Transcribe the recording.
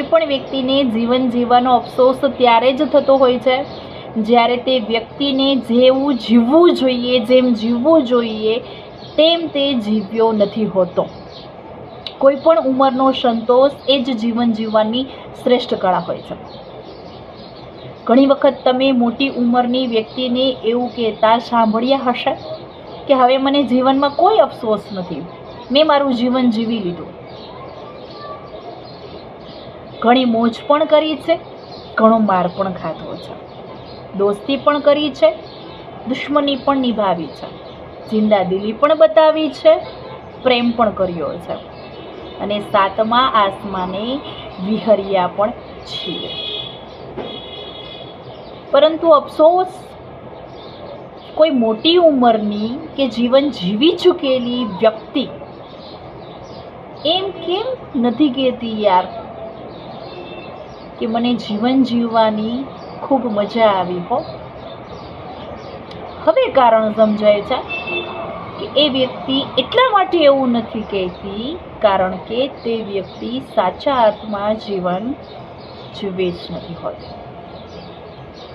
કોઈ પણ વ્યક્તિને જીવન જીવવાનો અફસોસ ત્યારે જ થતો હોય છે જ્યારે તે વ્યક્તિને જેવું જીવવું જોઈએ, જેમ જીવવું જોઈએ તેમ તે જીવ્યો નથી હોતો. કોઈ પણ ઉંમરનો સંતોષ એ જ જીવન જીવવાની શ્રેષ્ઠ કળા હોય છે. ઘણી વખત તમે મોટી ઉંમરની વ્યક્તિને એવું કહેતા સાંભળ્યા હશે કે હવે મને જીવનમાં કોઈ અફસોસ નથી, મેં મારું જીવન જીવી લીધું. ઘણી મોજ પણ કરી છે, ઘણો માર પણ ખાધો છે, દોસ્તી પણ કરી છે, દુશ્મની પણ નિભાવી છે, જિંદાદિલી પણ બતાવી છે, પ્રેમ પણ કર્યો છે અને સાતમા આસમાને વિહર્યા પણ છીએ. પરંતુ અફસોસ કોઈ મોટી ઉંમરની કે જીવન જીવી ચૂકેલી વ્યક્તિ એમ કેમ નથી કહેતી યાર કે મને જીવન જીવવાની ખૂબ મજા આવી હો. હવે કારણ સમજાય છે કે એ વ્યક્તિ એટલા માટે એવું નથી કહેતી કારણ કે તે વ્યક્તિ સાચા અર્થમાં જીવન જીવે જ નથી હોતી.